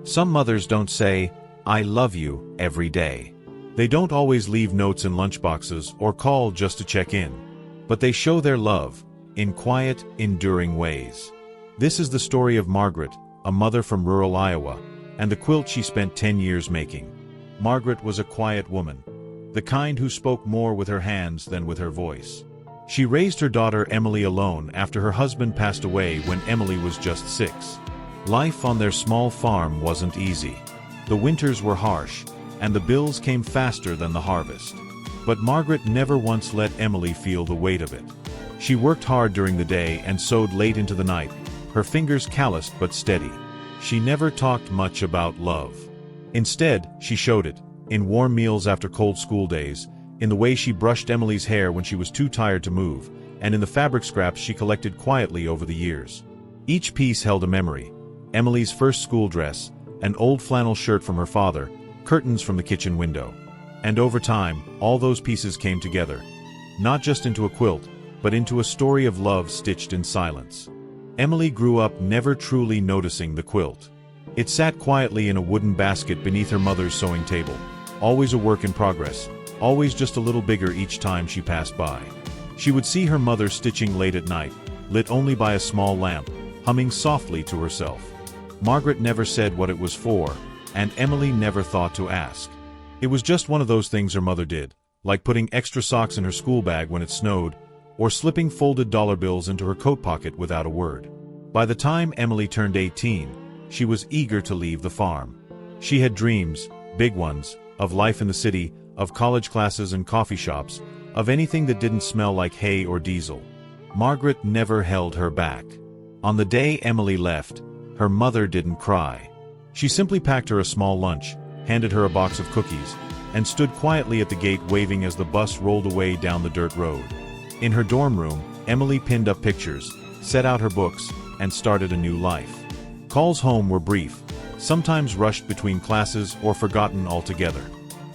Some mothers don't say, "I love you," every day. They don't always leave notes in lunchboxes or call just to check in. But they show their love, in quiet, enduring ways. This is the story of Margaret, a mother from rural Iowa, and the quilt she spent 10 years making. Margaret was a quiet woman, the kind who spoke more with her hands than with her voice. She raised her daughter Emily alone after her husband passed away when Emily was just 6. Life on their small farm wasn't easy. The winters were harsh, and the bills came faster than the harvest. But Margaret never once let Emily feel the weight of it. She worked hard during the day and sewed late into the night, her fingers calloused but steady. She never talked much about love. Instead, she showed it, in warm meals after cold school days, in the way she brushed Emily's hair when she was too tired to move, and in the fabric scraps she collected quietly over the years. Each piece held a memory: Emily's first school dress, an old flannel shirt from her father, curtains from the kitchen window. And over time, all those pieces came together, not just into a quilt, but into a story of love stitched in silence. Emily grew up never truly noticing the quilt. It sat quietly in a wooden basket beneath her mother's sewing table, always a work in progress, always just a little bigger each time she passed by. She would see her mother stitching late at night, lit only by a small lamp, humming softly to herself. Margaret never said what it was for, and Emily never thought to ask. It was just one of those things her mother did, like putting extra socks in her school bag when it snowed, or slipping folded dollar bills into her coat pocket without a word. By the time Emily turned 18, she was eager to leave the farm. She had dreams, big ones, of life in the city, of college classes and coffee shops, of anything that didn't smell like hay or diesel. Margaret never held her back. On the day Emily left, her mother didn't cry. She simply packed her a small lunch, handed her a box of cookies, and stood quietly at the gate waving as the bus rolled away down the dirt road. In her dorm room, Emily pinned up pictures, set out her books, and started a new life. Calls home were brief, sometimes rushed between classes or forgotten altogether.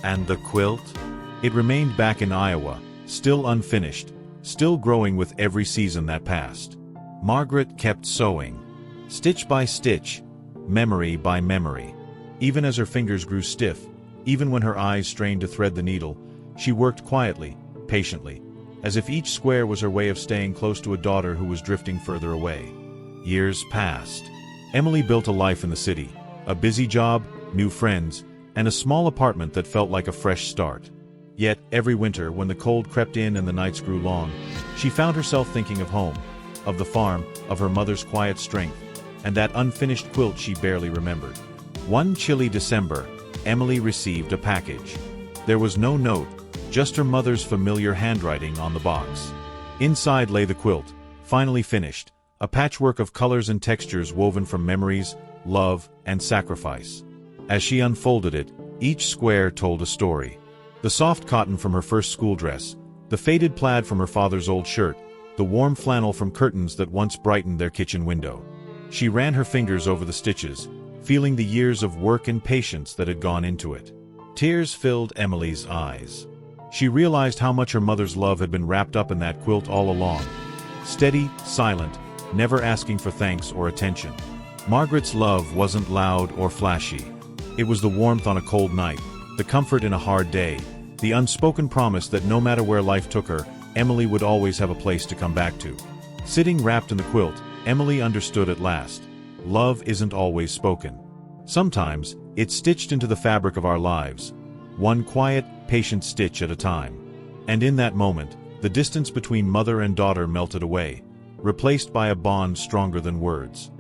And the quilt? It remained back in Iowa, still unfinished, still growing with every season that passed. Margaret kept sewing, stitch by stitch, memory by memory. Even as her fingers grew stiff, even when her eyes strained to thread the needle, she worked quietly, patiently, as if each square was her way of staying close to a daughter who was drifting further away. Years passed. Emily built a life in the city, a busy job, new friends, and a small apartment that felt like a fresh start. Yet, every winter, when the cold crept in and the nights grew long, she found herself thinking of home, of the farm, of her mother's quiet strength, and that unfinished quilt she barely remembered. One chilly December, Emily received a package. There was no note, just her mother's familiar handwriting on the box. Inside lay the quilt, finally finished, a patchwork of colors and textures woven from memories, love, and sacrifice. As she unfolded it, each square told a story. The soft cotton from her first school dress, the faded plaid from her father's old shirt, the warm flannel from curtains that once brightened their kitchen window. She ran her fingers over the stitches, feeling the years of work and patience that had gone into it. Tears filled Emily's eyes. She realized how much her mother's love had been wrapped up in that quilt all along. Steady, silent, never asking for thanks or attention. Margaret's love wasn't loud or flashy. It was the warmth on a cold night, the comfort in a hard day, the unspoken promise that no matter where life took her, Emily would always have a place to come back to. Sitting wrapped in the quilt, Emily understood at last. Love isn't always spoken. Sometimes, it's stitched into the fabric of our lives, one quiet, patient stitch at a time. And in that moment, the distance between mother and daughter melted away, replaced by a bond stronger than words.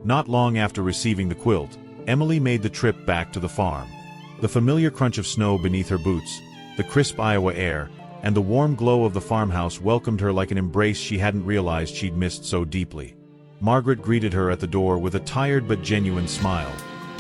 Not long after receiving the quilt, Emily made the trip back to the farm. The familiar crunch of snow beneath her boots, the crisp Iowa air, and the warm glow of the farmhouse welcomed her like an embrace she hadn't realized she'd missed so deeply. Margaret greeted her at the door with a tired but genuine smile.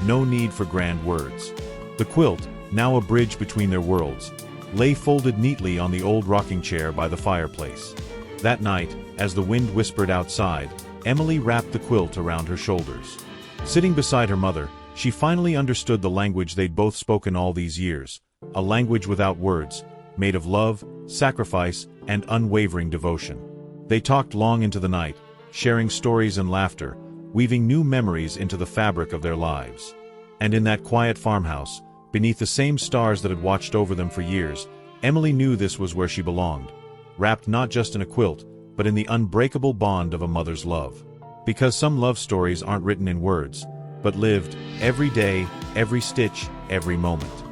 No need for grand words. The quilt, now a bridge between their worlds, lay folded neatly on the old rocking chair by the fireplace. That night, as the wind whispered outside, Emily wrapped the quilt around her shoulders. Sitting beside her mother, she finally understood the language they'd both spoken all these years, a language without words, made of love, sacrifice, and unwavering devotion. They talked long into the night, sharing stories and laughter, weaving new memories into the fabric of their lives. And in that quiet farmhouse, beneath the same stars that had watched over them for years, Emily knew this was where she belonged, wrapped not just in a quilt, but in the unbreakable bond of a mother's love. Because some love stories aren't written in words, but lived, every day, every stitch, every moment.